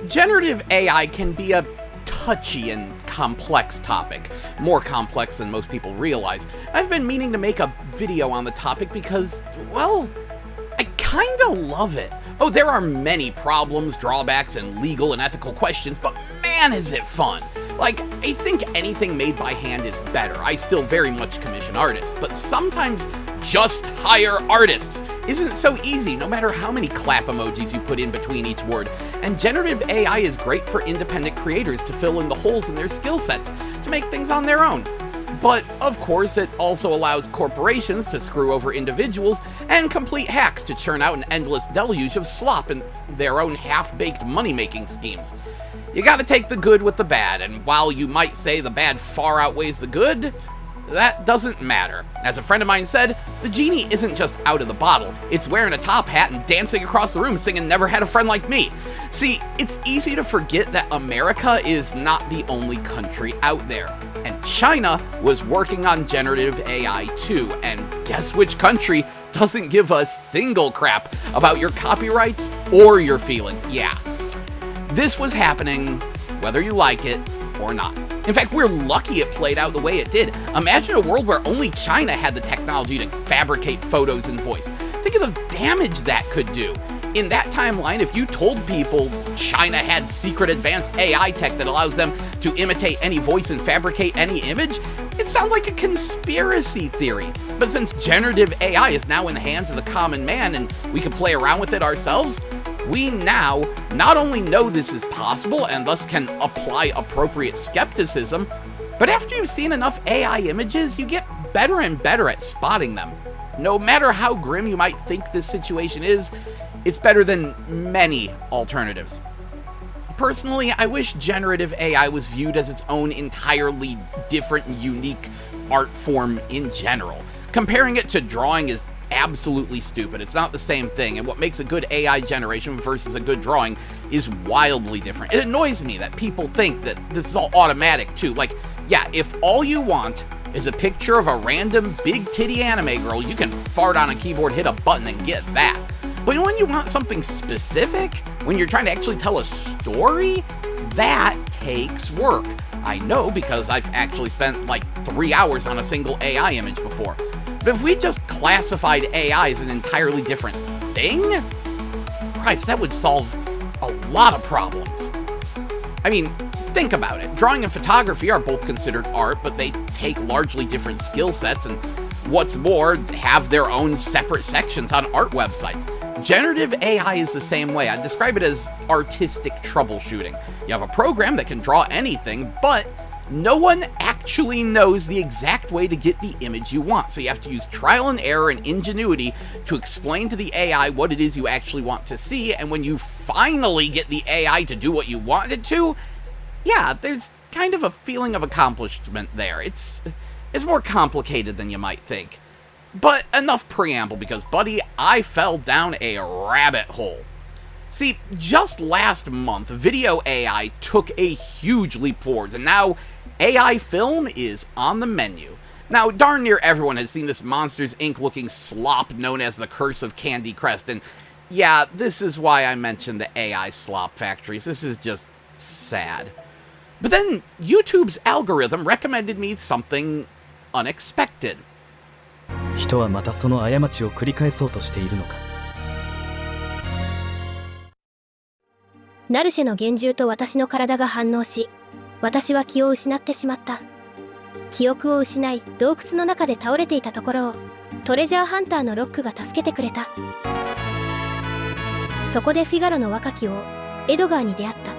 Generative AI can be a touchy and complex topic, more complex than most people realize. I've been meaning to make a video on the topic because, well, I kinda love it. Oh, there are many problems, drawbacks, and legal and ethical questions, but man is it fun! Like, I think anything made by hand is better. I still very much commission artists, but sometimes just hire artists isn't so easy, no matter how many clap emojis you put in between each word. And generative AI is great for independent creators to fill in the holes in their skill sets, to make things on their own. But, of course, it also allows corporations to screw over individuals and complete hacks to churn out an endless deluge of slop in their own half-baked money-making schemes. You gotta take the good with the bad, and while you might say the bad far outweighs the good, that doesn't matter. As a friend of mine said, the genie isn't just out of the bottle, it's wearing a top hat and dancing across the room singing "Never Had a Friend Like Me." See, it's easy to forget that America is not the only country out there. And China was working on generative AI too, and guess which country doesn't give a single crap about your copyrights or your feelings? Yeah. This was happening whether you like it or not. In fact, we're lucky it played out the way it did. Imagine a world where only China had the technology to fabricate photos and voice. Think of the damage that could do. In that timeline, if you told people China had secret advanced AI tech that allows them to imitate any voice and fabricate any image, it sounds like a conspiracy theory. But since generative AI is now in the hands of the common man and we can play around with it ourselves, we now not only know this is possible and thus can apply appropriate skepticism, but after you've seen enough AI images, you get better and better at spotting them. No matter how grim you might think this situation is, it's better than many alternatives. Personally, I wish generative AI was viewed as its own entirely different and unique art form in general. Comparing it to drawing is absolutely stupid. It's not the same thing, and what makes a good AI generation versus a good drawing is wildly different. It annoys me that people think that this is all automatic too. Like, yeah, if all you want is a picture of a random big titty anime girl, you can fart on a keyboard, hit a button, and get that. But when you want something specific, when you're trying to actually tell a story, that takes work. I know because I've actually spent like 3 hours on a single AI image before. But if we just classified AI as an entirely different thing, Christ, that would solve a lot of problems. I mean, think about it. Drawing and photography are both considered art, but they take largely different skill sets, and what's more, have their own separate sections on art websites. Generative AI is the same way. I describe it as artistic troubleshooting. You have a program that can draw anything, but no one actually knows the exact way to get the image you want, so you have to use trial and error and ingenuity to explain to the AI what it is you actually want to see, and when you finally get the AI to do what you want it to, yeah, there's kind of a feeling of accomplishment there. It's more complicated than you might think. But enough preamble, because, buddy, I fell down a rabbit hole. See, just last month, video AI took a huge leap forward, and now AI film is on the menu. Now, darn near everyone has seen this Monsters, Inc. looking slop known as the Curse of Candy Crest, and yeah, this is why I mentioned the AI slop factories. This is just sad. But then, YouTube's algorithm recommended me something unexpected. 人はまたその過ちを繰り返そうとしているのか。ナルシェの幻獣と私の体が反応し、私は気を失ってしまった。記憶を失い、洞窟の中で倒れていたところを、トレジャーハンターのロックが助けてくれた。そこでフィガロの若き王、エドガーに出会った。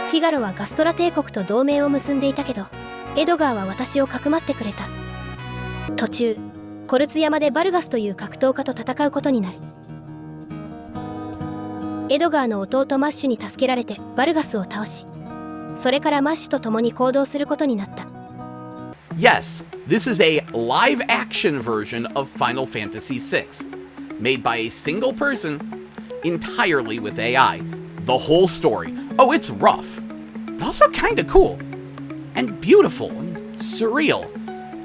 フィガロはガストラ帝国と同盟を結んでいたけど、エドガーは私をかくまってくれた。途中、コルツ山でバルガスという格闘家と戦うことになる。エドガーの弟マッシュに助けられてバルガスを倒し、それからマッシュと共に行動することになった。Yes, this is a live-action version of Final Fantasy VI, made by a single person, entirely with AI. The whole story. Oh, it's rough, but also kinda cool, and beautiful, and surreal.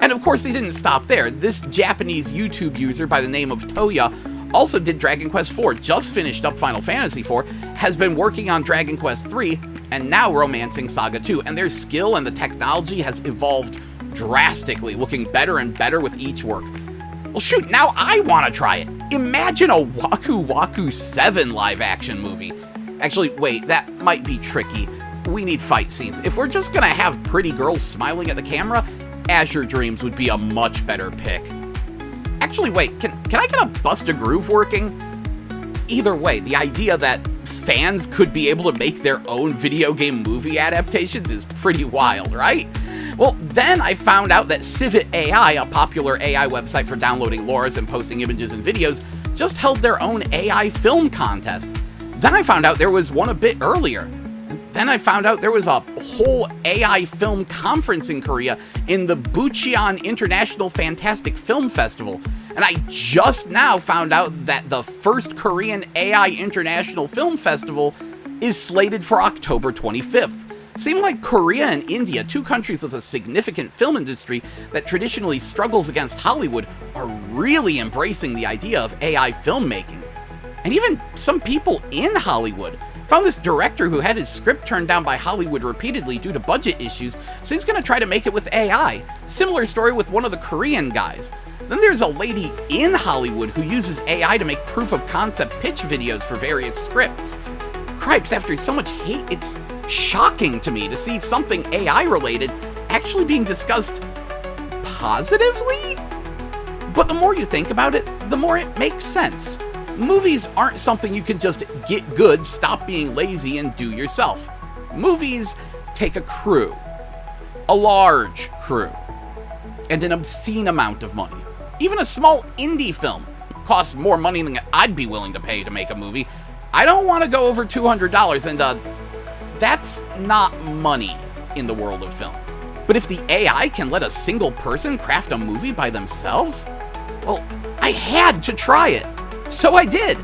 And of course they didn't stop there. This Japanese YouTube user by the name of Towya also did Dragon Quest IV, just finished up Final Fantasy IV, has been working on Dragon Quest III, and now Romancing Saga 2, and their skill and the technology has evolved drastically, looking better and better with each work. Well shoot, now I want to try it. Imagine a Waku Waku 7 live-action movie. Actually, wait, that might be tricky. We need fight scenes. If we're just gonna have pretty girls smiling at the camera, Azure Dreams would be a much better pick. Actually, wait, can I get a Bust a Groove working? Either way, the idea that fans could be able to make their own video game movie adaptations is pretty wild, right? Well, then I found out that Civit AI, a popular AI website for downloading lores and posting images and videos, just held their own AI film contest. Then I found out there was one a bit earlier. And then I found out there was a whole AI film conference in Korea in the Bucheon International Fantastic Film Festival. And I just now found out that the first Korean AI International Film Festival is slated for October 25th. Seem like Korea and India, two countries with a significant film industry that traditionally struggles against Hollywood, are really embracing the idea of AI filmmaking. And even some people in Hollywood. Found this director who had his script turned down by Hollywood repeatedly due to budget issues, so he's gonna try to make it with AI. Similar story with one of the Korean guys. Then there's a lady in Hollywood who uses AI to make proof of concept pitch videos for various scripts. Cripes, after so much hate, it's shocking to me to see something AI related actually being discussed positively? But the more you think about it, the more it makes sense. Movies aren't something you can just get good, stop being lazy, and do yourself. Movies take a crew, a large crew, and an obscene amount of money. Even a small indie film costs more money than I'd be willing to pay to make a movie. I don't want to go over $200, and that's not money in the world of film. But if the AI can let a single person craft a movie by themselves, well, I had to try it. So I did.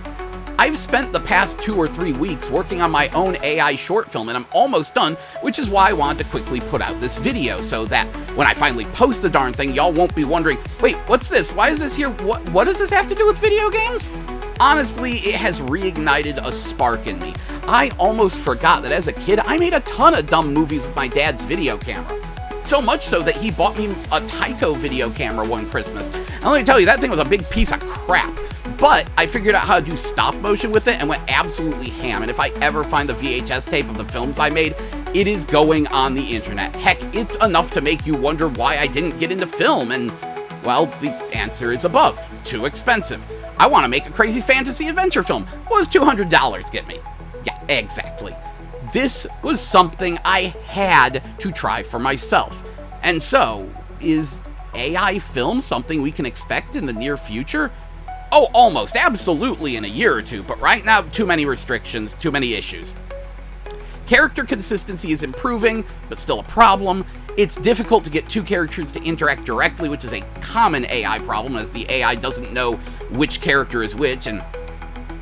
I've spent the past 2 or 3 weeks working on my own AI short film, and I'm almost done, which is why I wanted to quickly put out this video, so that when I finally post the darn thing, y'all won't be wondering, wait, what's this? Why is this here? What does this have to do with video games? Honestly, it has reignited a spark in me. I almost forgot that as a kid, I made a ton of dumb movies with my dad's video camera. So much so that he bought me a Tyco video camera one Christmas. And let me tell you, that thing was a big piece of crap. But I figured out how to do stop motion with it and went absolutely ham. And if I ever find the VHS tape of the films I made, it is going on the internet. Heck, it's enough to make you wonder why I didn't get into film. And, well, the answer is above. Too expensive. I want to make a crazy fantasy adventure film. What does $200 get me? Yeah, exactly. This was something I had to try for myself. And so, is AI film something we can expect in the near future? Oh, almost, absolutely in a year or two, but right now, too many restrictions, too many issues. Character consistency is improving, but still a problem. It's difficult to get two characters to interact directly, which is a common AI problem, as the AI doesn't know which character is which, and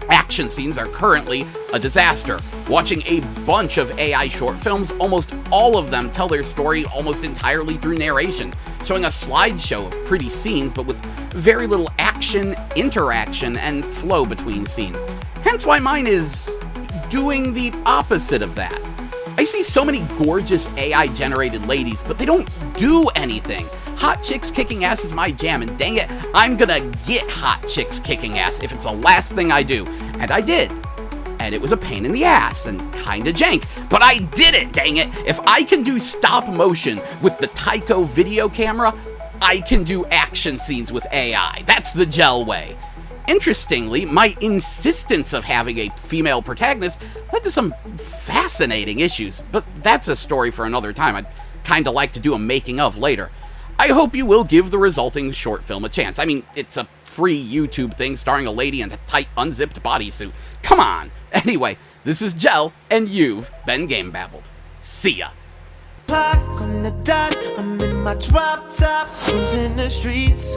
action scenes are currently a disaster. Watching a bunch of AI short films, almost all of them tell their story almost entirely through narration, showing a slideshow of pretty scenes, but with very little action, interaction, and flow between scenes. Hence why mine is doing the opposite of that. I see so many gorgeous AI-generated ladies, but they don't do anything. Hot chicks kicking ass is my jam, and dang it, I'm gonna get hot chicks kicking ass if it's the last thing I do. And I did. And it was a pain in the ass and kinda jank, but I did it, dang it! If I can do stop motion with the Tyco video camera, I can do action scenes with AI. That's the gel way. Interestingly, my insistence of having a female protagonist led to some fascinating issues, but that's a story for another time. I'd kinda like to do a making of later. I hope you will give the resulting short film a chance. I mean, it's a free YouTube thing starring a lady in a tight, unzipped bodysuit. Come on! Anyway, this is Gel, and you've been Game Babbled. See ya! Clock on the dot, I'm in my drop top, cruising the streets.